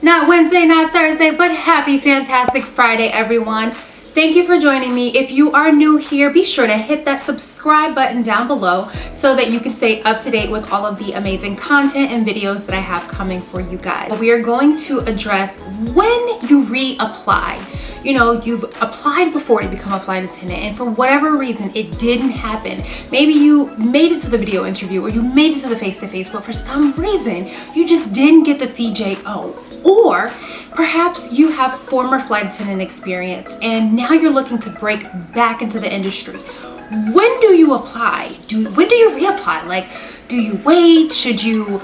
Not Wednesday, not Thursday, but happy fantastic Friday, everyone. Thank you for joining me. If you are new here, be sure to hit that subscribe button down below so that you can stay up to date with all of the amazing content and videos that I have coming for you guys. We are going to address when you reapply. You know, you've applied before to become a flight attendant and for whatever reason it didn't happen. Maybe you made it to the video interview or you made it to the face-to-face, but for some reason you just didn't get the CJO. Or perhaps you have former flight attendant experience and now you're looking to break back into the industry. When do you apply? When do you reapply? Like, do you wait? Should you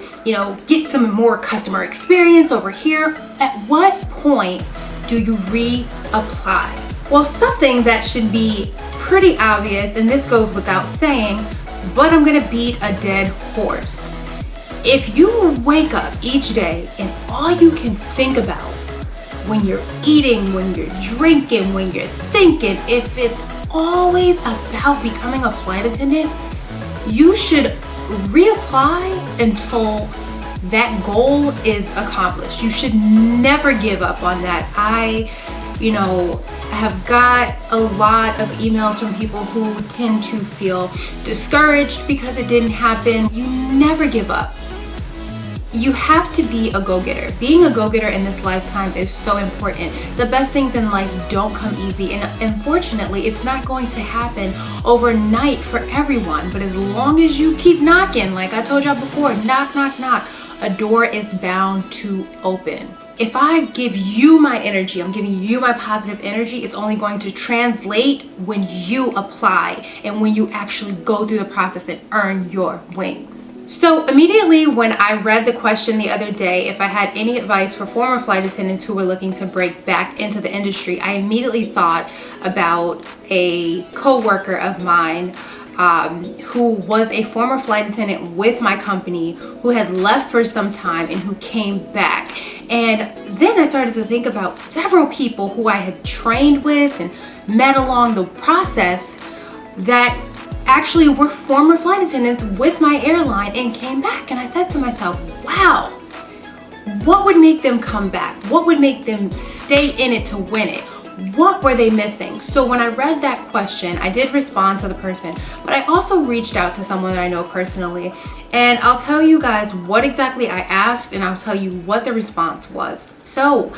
get some more customer experience over here? At what point do you reapply? Well, something that should be pretty obvious, and this goes without saying, but I'm gonna beat a dead horse. If you wake up each day and all you can think about when you're eating, when you're drinking, when you're thinking, if it's always about becoming a flight attendant, you should reapply until that goal is accomplished. You should never give up on that. I have got a lot of emails from people who tend to feel discouraged because it didn't happen. You never give up. You have to be a go-getter. Being a go-getter in this lifetime is so important. The best things in life don't come easy, and unfortunately it's not going to happen overnight for everyone. But as long as you keep knocking, like I told y'all before, knock, knock, knock, a door is bound to open. If I give you my energy, I'm giving you my positive energy, it's only going to translate when you apply and when you actually go through the process and earn your wings. So immediately when I read the question the other day, if I had any advice for former flight attendants who were looking to break back into the industry, I immediately thought about a co-worker of mine who was a former flight attendant with my company, who had left for some time and who came back. And then I started to think about several people who I had trained with and met along the process that actually were former flight attendants with my airline and came back. And I said to myself, wow, what would make them come back? What would make them stay in it to win it? What were they missing? So when I read that question, I did respond to the person, but I also reached out to someone that I know personally. And I'll tell you guys what exactly I asked, and I'll tell you what the response was. So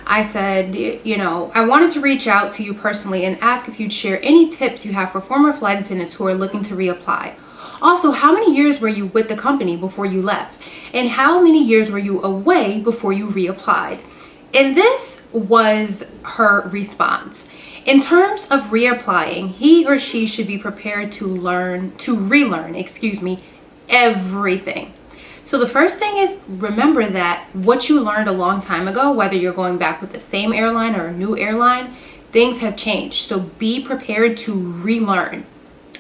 I said, I wanted to reach out to you personally and ask if you'd share any tips you have for former flight attendants who are looking to reapply. Also, how many years were you with the company before you left? And how many years were you away before you reapplied? And this was her response. In terms of reapplying, he or she should be prepared to relearn everything. So the first thing is, remember that what you learned a long time ago, whether you're going back with the same airline or a new airline, things have changed. So be prepared to relearn.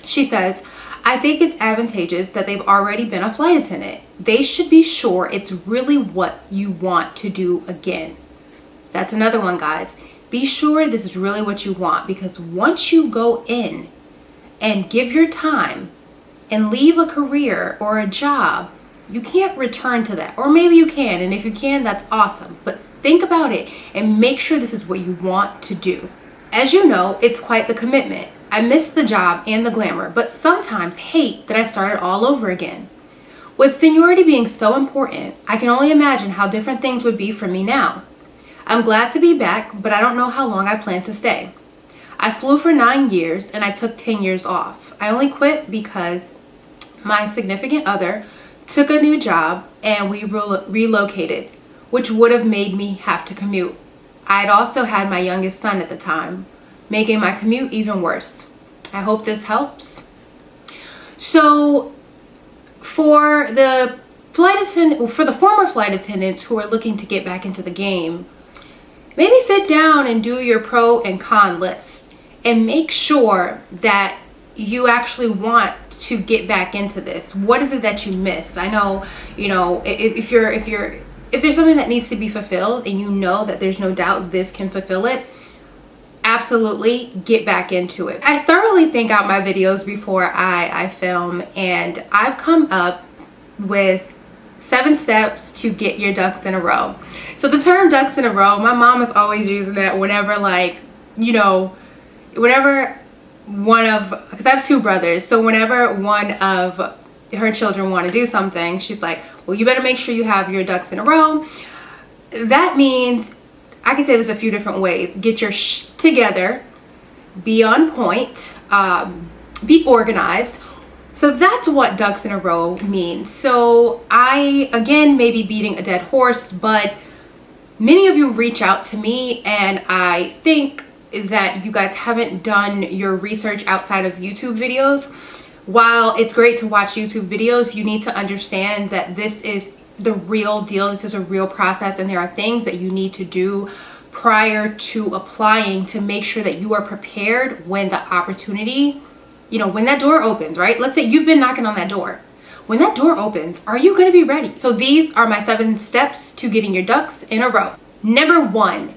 She says, I think it's advantageous that they've already been a flight attendant. They should be sure it's really what you want to do again. That's another one, guys. Be sure this is really what you want, because once you go in and give your time and leave a career or a job, you can't return to that. Or maybe you can, and if you can, that's awesome. But think about it and make sure this is what you want to do. As you know, it's quite the commitment. I miss the job and the glamour, but sometimes hate that I started all over again. With seniority being so important, I can only imagine how different things would be for me now. I'm glad to be back, but I don't know how long I plan to stay. I flew for 9 years and I took 10 years off. I only quit because my significant other took a new job and we relocated, which would have made me have to commute. I had also had my youngest son at the time, making my commute even worse. I hope this helps. So for the former flight attendants who are looking to get back into the game, maybe sit down and do your pro and con list and make sure that you actually want to get back into this. What is it that you miss? I know, if there's something that needs to be fulfilled and you know that there's no doubt this can fulfill it, absolutely get back into it. I thoroughly think out my videos before I film, and I've come up with 7 steps to get your ducks in a row. So the term ducks in a row, my mom is always using that whenever, like, you know, whenever one of, because I have 2 brothers, so whenever one of her children want to do something, she's like, well, you better make sure you have your ducks in a row. That means, I can say this a few different ways. Get your together, be on point, be organized. So that's what ducks in a row means. So I, again, may be beating a dead horse, but many of you reach out to me, and I think that you guys haven't done your research outside of YouTube videos. While it's great to watch YouTube videos, you need to understand that this is the real deal. This is a real process, and there are things that you need to do prior to applying to make sure that you are prepared when the opportunity, you know, when that door opens, right? Let's say you've been knocking on that door. When that door opens, are you going to be ready? So these are my 7 steps to getting your ducks in a row. Number 1,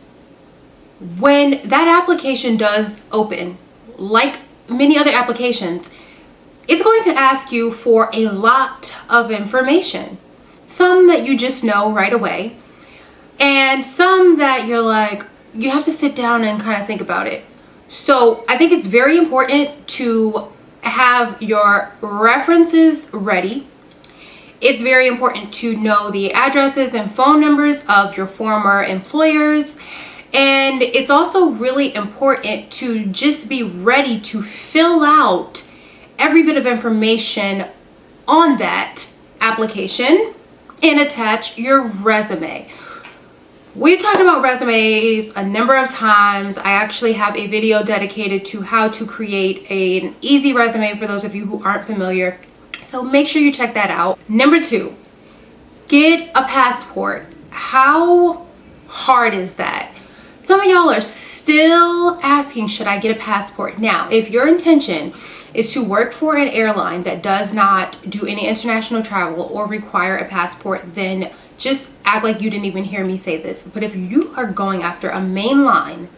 when that application does open, like many other applications, it's going to ask you for a lot of information. Some that you just know right away, and some that you're like, you have to sit down and kind of think about it. So I think it's very important to have your references ready. It's very important to know the addresses and phone numbers of your former employers. And it's also really important to just be ready to fill out every bit of information on that application and attach your resume. We've talked about resumes a number of times. I actually have a video dedicated to how to create an easy resume for those of you who aren't familiar. So make sure you check that out. Number 2, get a passport. How hard is that? Some of y'all are still asking, should I get a passport? Now, if your intention is to work for an airline that does not do any international travel or require a passport, then just act like you didn't even hear me say this. But if you are going after a main line,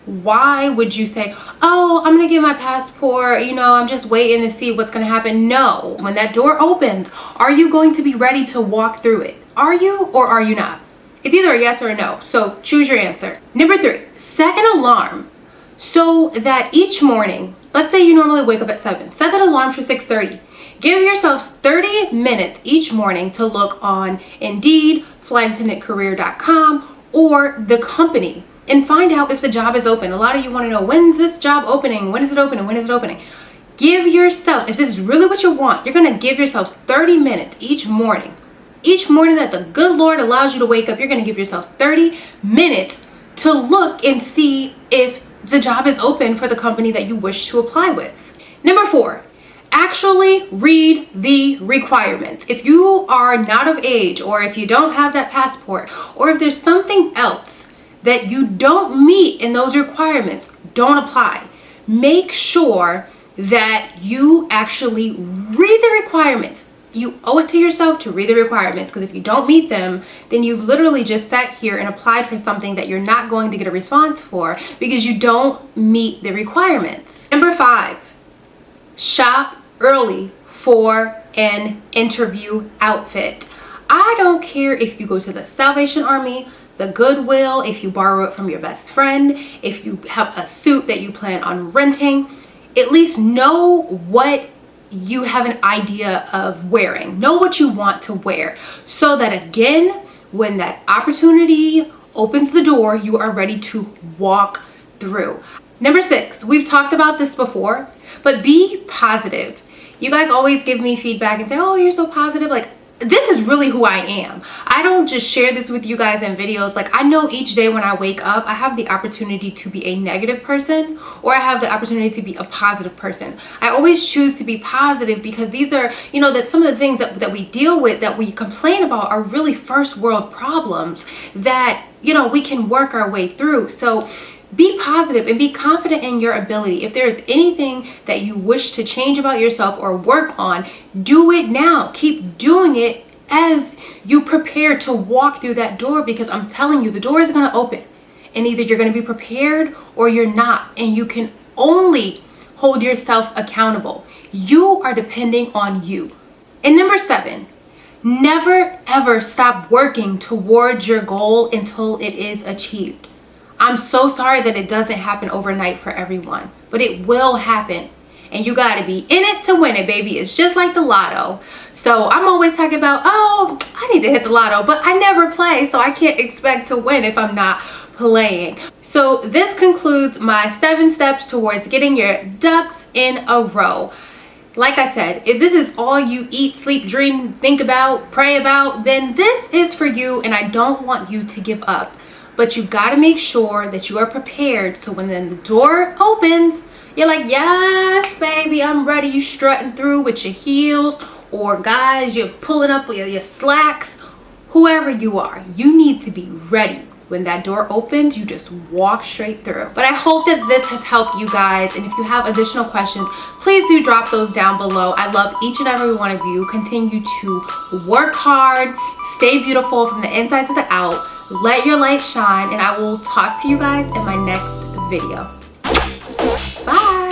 why would you say, oh, I'm gonna get my passport, you know, I'm just waiting to see what's gonna happen? No, when that door opens, are you going to be ready to walk through it? Are you or are you not? It's either a yes or a no, so choose your answer. Number 3, set an alarm so that each morning, let's say you normally wake up at 7, set that alarm for 6:30. Give yourself 30 minutes each morning to look on Indeed, flightattendantcareer.com, or the company and find out if the job is open. A lot of you want to know, when's this job opening? When is it opening? When is it opening? Give yourself, if this is really what you want, you're going to give yourself 30 minutes each morning. Each morning that the good Lord allows you to wake up, you're going to give yourself 30 minutes to look and see if the job is open for the company that you wish to apply with. Number 4, actually read the requirements. If you are not of age, or if you don't have that passport, or if there's something else that you don't meet in those requirements, don't apply. Make sure that you actually read the requirements. You owe it to yourself to read the requirements, because if you don't meet them, then you've literally just sat here and applied for something that you're not going to get a response for because you don't meet the requirements. Number 5, shop early for an interview outfit. I don't care if you go to the Salvation Army, the Goodwill, if you borrow it from your best friend, if you have a suit that you plan on renting, at least know what you have an idea of wearing. Know what you want to wear, so that again, when that opportunity opens the door, you are ready to walk through. Number 6, we've talked about this before, but be positive. You guys always give me feedback and say, oh, you're so positive. Like, this is really who I am. I don't just share this with you guys in videos. Like, I know each day when I wake up, I have the opportunity to be a negative person, or I have the opportunity to be a positive person. I always choose to be positive because these are, you know, that some of the things that we deal with, that we complain about, are really first world problems that, you know, we can work our way through. So be positive and be confident in your ability. If there's anything that you wish to change about yourself or work on, do it now. Keep doing it as you prepare to walk through that door, because I'm telling you, the door is going to open, and either you're going to be prepared or you're not, and you can only hold yourself accountable. You are depending on you. And number 7, Never ever stop working towards your goal until it is achieved. I'm so sorry that it doesn't happen overnight for everyone, but it will happen. And you got to be in it to win it, baby. It's just like the lotto. So I'm always talking about, oh, I need to hit the lotto, but I never play, so I can't expect to win if I'm not playing. So this concludes my 7 steps towards getting your ducks in a row. Like I said, if this is all you eat, sleep, dream, think about, pray about, then this is for you, and I don't want you to give up. But you got to make sure that you are prepared, so when the door opens, you're like, yes, baby, I'm ready. You strutting through with your heels, or guys, you're pulling up with your slacks. Whoever you are, you need to be ready. When that door opens, you just walk straight through. But I hope that this has helped you guys. And if you have additional questions, please do drop those down below. I love each and every one of you. Continue to work hard, stay beautiful from the inside to the out. Let your light shine, and I will talk to you guys in my next video. Bye.